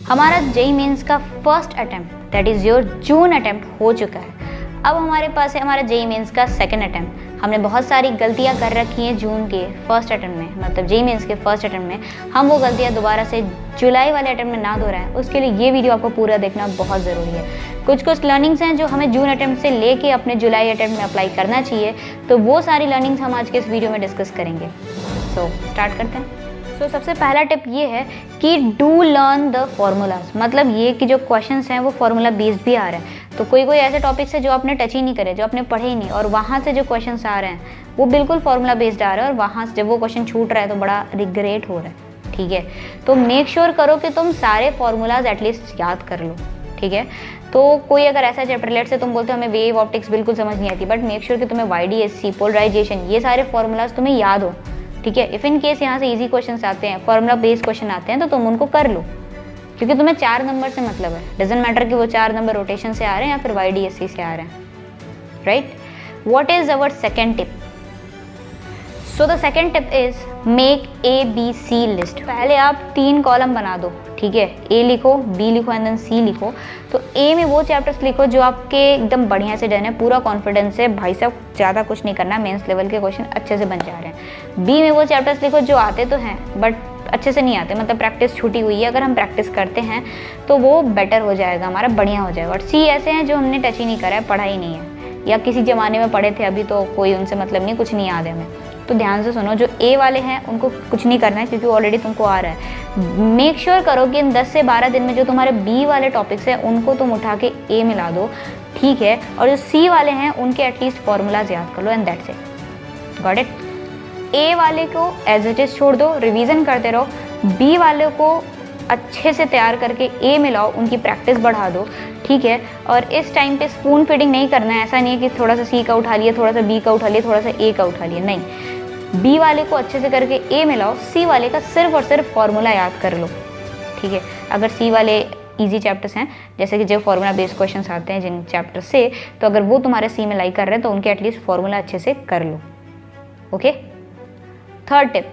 हमारा JEE mains का first attempt that is your June attempt हो चुका है। अब हमारे पास है हमारा जेईई मेंस का सेकंड अटेम्प्ट। हमने बहुत सारी गलतियां कर रखी हैं जून के फर्स्ट अटेम्प्ट में, मतलब जेईई मेंस के फर्स्ट अटेम्प्ट में। हम वो गलतियां दोबारा से जुलाई वाले अटेम्प्ट में ना दोहराएं, उसके लिए ये वीडियो आपको पूरा देखना बहुत ज़रूरी है। कुछ लर्निंग्स हैं जो हमें जून अटेम्प्ट से लेके अपने जुलाई अटेम्प्ट में अप्लाई करना चाहिए, तो वो सारी लर्निंग्स हम आज के इस वीडियो में डिस्कस करेंगे। सो स्टार्ट करते हैं। तो सबसे पहला टिप ये है कि डू लर्न द फॉर्मूलाज, मतलब ये कि जो क्वेश्चंस हैं वो फार्मूला बेस्ड भी आ रहे हैं। तो कोई ऐसे टॉपिक्स है जो आपने टच ही नहीं करे, जो आपने पढ़े ही नहीं, और वहाँ से जो क्वेश्चंस आ रहे हैं वो बिल्कुल फार्मूला बेस्ड आ रहे हैं, और वहाँ से जब वो क्वेश्चन छूट रहा है तो बड़ा रिग्रेट हो रहा है। ठीक है, तो मेक श्योर करो कि तुम सारे फार्मूलाज एटलीस्ट याद कर लो। ठीक है, तो कोई अगर ऐसा चैप्टर लेट से तुम बोलते हो हमें वेव ऑप्टिक्स बिल्कुल समझ नहीं आती, बट मेक श्योर कि तुम्हें YDSC, पोलराइजेशन, ये सारे फार्मूलाज तुम्हें याद हो। ठीक है, इफ़ इन केस यहाँ से इजी क्वेश्चन आते हैं, फार्मूला बेस्ड क्वेश्चन आते हैं, तो तुम उनको कर लो, क्योंकि तुम्हें 4 नंबर से मतलब है। डजंट मैटर कि वो 4 नंबर रोटेशन से आ रहे हैं या फिर YDSC से आ रहे हैं, right. What is our second tip? So the second tip is make ABC list. पहले आप 3 कॉलम बना दो। ठीक है, A लिखो, B लिखो एंड देन C लिखो। तो A में वो चैप्टर्स लिखो जो आपके एकदम बढ़िया से डन है, पूरा कॉन्फिडेंस है, भाई साहब ज़्यादा कुछ नहीं करना, मेंस लेवल के क्वेश्चन अच्छे से बन जा रहे हैं। B में वो चैप्टर्स लिखो जो आते तो हैं बट अच्छे से नहीं आते, मतलब प्रैक्टिस छूटी हुई है। अगर हम प्रैक्टिस करते हैं तो वो बेटर हो जाएगा, हमारा बढ़िया हो जाएगा। और C ऐसे हैं जो हमने टच ही नहीं करा है, पढ़ा ही नहीं है, या किसी ज़माने में पढ़े थे, अभी तो कोई उनसे मतलब नहीं, कुछ नहीं याद है हमें। तो ध्यान से सुनो, जो A वाले हैं उनको कुछ नहीं करना है क्योंकि ऑलरेडी तुमको आ रहा है। मेक श्योर करो कि इन 10 से 12 दिन में जो तुम्हारे B वाले टॉपिक्स हैं उनको तुम उठा के A मिला दो। ठीक है, और जो C वाले हैं उनके एटलीस्ट फॉर्मूलाज याद कर लो and that's it. Got it. A वाले को एज इट इज छोड़ दो, रिवीजन करते रहो। B वाले को अच्छे से तैयार करके A मिलाओ, उनकी प्रैक्टिस बढ़ा दो। ठीक है, और इस टाइम पे स्पून फीडिंग नहीं करना है। ऐसा नहीं है कि थोड़ा सा C का उठा लिया, थोड़ा सा B का उठा लिया, थोड़ा सा A का उठा लिया, नहीं। B वाले को अच्छे से करके A मिलाओ, C वाले का सिर्फ और सिर्फ फार्मूला याद कर लो। ठीक है, अगर C वाले इजी चैप्टर्स हैं, जैसे कि जो फार्मूला बेस्ड क्वेश्चंस आते हैं जिन चैप्टर से, तो अगर वो तुम्हारे C में लाई कर रहे हैं तो उनके एटलीस्ट फार्मूला अच्छे से कर लो। ओके। थर्ड टिप,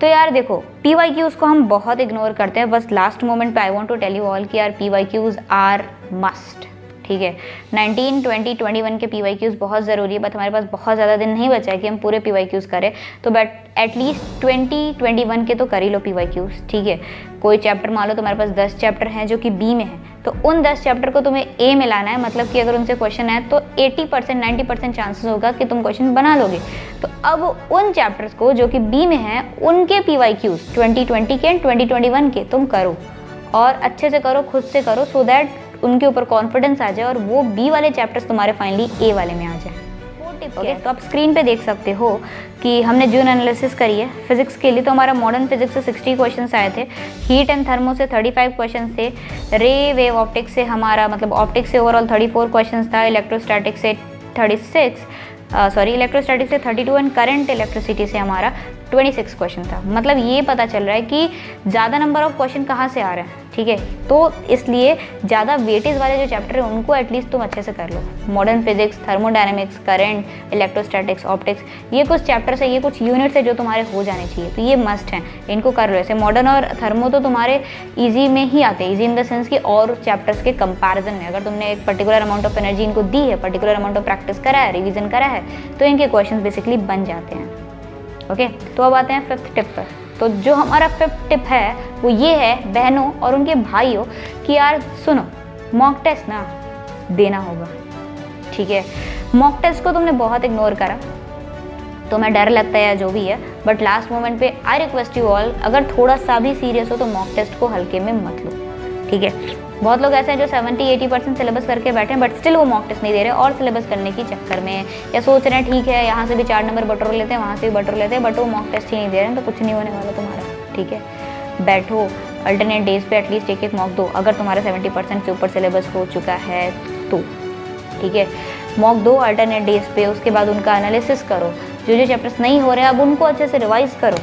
तो यार देखो PYQs को हम बहुत इग्नोर करते हैं, बस लास्ट मोमेंट पे I want to tell you all कि यार PYQs आर मस्ट। ठीक है, 19, 20, 21 के PYQs बहुत ज़रूरी है, बट हमारे पास बहुत ज़्यादा दिन नहीं बचा है कि हम पूरे PYQs करें, तो बट एटलीस्ट 20, 21 के तो कर ही लो PYQs। ठीक है, कोई चैप्टर मान लो तुम्हारे पास 10 चैप्टर हैं जो कि B में है, तो उन 10 चैप्टर को तुम्हें A में लाना है, मतलब कि अगर उनसे क्वेश्चन है तो 80%, 90% चांसेस होगा कि तुम क्वेश्चन बना लोगे। तो अब उन चैप्टर्स को जो कि B में हैं उनके PYQs 2020 के एंड 2021 के तुम करो, और अच्छे से करो, खुद से करो, सो दैट उनके ऊपर कॉन्फिडेंस आ जाए और वो B वाले चैप्टर्स तुम्हारे फाइनली A वाले में आ जाए। ओके, तो आप स्क्रीन पे देख सकते हो कि हमने जून एनालिसिस करी है फिजिक्स के लिए। तो हमारा मॉडर्न फिजिक्स से 60 क्वेश्चंस आए थे, हीट एंड थर्मो से 35 क्वेश्चंस थे, रे वेव ऑप्टिक्स से हमारा मतलब ऑप्टिक्स से ओवरऑल 34 क्वेश्चंस था, इलेक्ट्रोस्टैटिक से 32 एंड करंट इलेक्ट्रिसिटी से हमारा 26 क्वेश्चन था। मतलब ये पता चल रहा है कि ज़्यादा नंबर ऑफ क्वेश्चन कहाँ से आ रहे हैं। ठीक है, तो इसलिए ज़्यादा वेटेज वाले जो चैप्टर है उनको एटलीस्ट तुम अच्छे से कर लो। Modern physics, thermodynamics, current, electrostatics, optics, ये कुछ चैप्टर्स है, ये कुछ यूनिट्स है जो तुम्हारे हो जाने चाहिए, तो ये मस्ट हैं, इनको कर लो। ऐसे मॉडर्न और थर्मो तो तुम्हारे ईजी में ही आते हैं, ईजी इन द सेंस कि और चैप्टर्स के कंपैरिजन में अगर तुमने एक पर्टिकुलर अमाउंट ऑफ एनर्जी इनको दी है, पर्टिकुलर अमाउंट ऑफ प्रैक्टिस करा है, रिविजन करा है, तो इनके क्वेश्चन बेसिकली बन जाते हैं। ओके, तो अब आते हैं 5th टिप पर। तो जो हमारा 5th टिप है वो ये है बहनों और उनके भाइयों कि यार सुनो, मॉक टेस्ट ना देना होगा। ठीक है, मॉक टेस्ट को तुमने बहुत इग्नोर करा, तुम्हें डर लगता है या जो भी है, बट लास्ट मोमेंट पे आई रिक्वेस्ट यू ऑल, अगर थोड़ा सा भी सीरियस हो तो मॉक टेस्ट को हल्के में मत लो। ठीक है, बहुत लोग ऐसे हैं जो 70-80% सिलेबस करके बैठे हैं बट स्टिल वो मॉक टेस्ट नहीं दे रहे और सिलेबस करने की चक्कर में, या सोच रहे हैं ठीक है यहाँ से भी 4 नंबर बटोर लेते हैं, वहाँ से भी बटोर लेते हैं, बट वो मॉक टेस्ट ही नहीं दे रहे हैं, तो कुछ नहीं होने वाला तुम्हारा। ठीक है, बैठो, अल्टरनेट डेज पे एटलीस्ट एक मॉक दो, अगर तुम्हारा 70% से ऊपर सिलेबस हो चुका है तो। ठीक है, मॉक दो अल्टरनेट डेज पे, उसके बाद उनका एनालिसिस करो, जो चैप्टर्स नहीं हो रहे हैं अब उनको अच्छे से रिवाइज करो।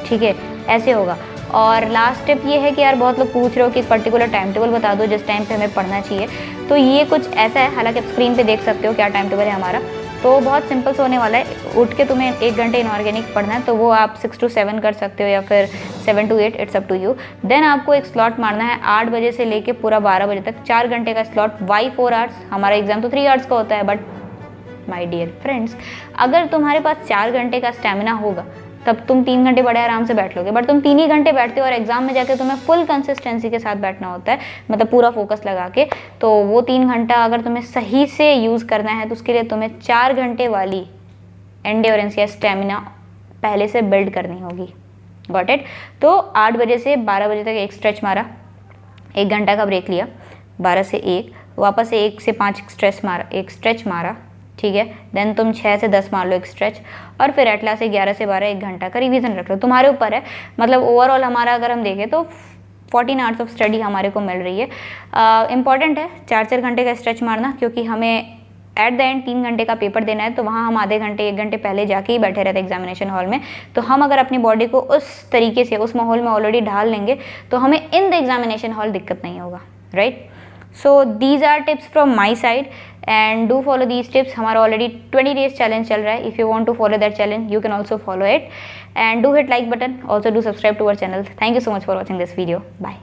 ठीक है, ऐसे होगा। और लास्ट टिप ये है कि यार बहुत लोग पूछ रहे हो कि एक पर्टिकुलर टाइम टेबल बता दो जिस टाइम पे हमें पढ़ना चाहिए, तो ये कुछ ऐसा है, हालांकि आप स्क्रीन पे देख सकते हो क्या टाइम टेबल है हमारा। तो बहुत सिंपल से होने वाला है। उठ के तुम्हें 1 घंटे इनऑर्गेनिक पढ़ना है तो वो आप 6 to 7 कर सकते हो या फिर 7 to 8, it's up to you. Then आपको एक स्लॉट मारना है 8 बजे से लेके पूरा 12 बजे तक, 4 घंटे का स्लॉट, वाई 4 आवर्स। हमारा एग्जाम तो 3 आवर्स का होता है, बट माय डियर फ्रेंड्स, अगर तुम्हारे पास 4 घंटे का स्टेमिना होगा तब तुम 3 घंटे बड़े आराम से बैठ लोगे, बट तुम 3 ही घंटे बैठते हो और एग्जाम में जाके तुम्हें फुल कंसिस्टेंसी के साथ बैठना होता है, मतलब पूरा फोकस लगा के। तो वो 3 घंटा अगर तुम्हें सही से यूज़ करना है तो उसके लिए तुम्हें 4 घंटे वाली एंड्योरेंस या स्टेमिना पहले से बिल्ड करनी होगी। Got it? तो 8 बजे से 12 बजे तक एक स्ट्रेच मारा, 1 घंटा का ब्रेक लिया, 12 से 1 वापस से 1 से 5 एक स्ट्रेच मारा, ठीक है। देन तुम 6 से 10 मार लो एक स्ट्रेच, और फिर एटला से 11 से 12 1 घंटा का रिवीजन रख लो, तुम्हारे ऊपर है। मतलब ओवरऑल हमारा अगर हम देखें तो 14 आवर्स ऑफ स्टडी हमारे को मिल रही है। इंपॉर्टेंट है 4-4 घंटे का स्ट्रेच मारना, क्योंकि हमें एट द एंड 3 घंटे का पेपर देना है, तो वहाँ हम आधे घंटे 1 घंटे पहले जाके ही बैठे रहते एग्जामिनेशन हॉल में। तो हम अगर अपनी बॉडी को उस तरीके से उस माहौल में ऑलरेडी ढाल लेंगे तो हमें इन द एग्जामिनेशन हॉल दिक्कत नहीं होगा, right? So these are tips from my side and do follow these tips. हमारा already 20 days challenge चल रहा है. If you want to follow that challenge, you can also follow it and do hit like button. Also do subscribe to our channel. Thank you so much for watching this video. Bye.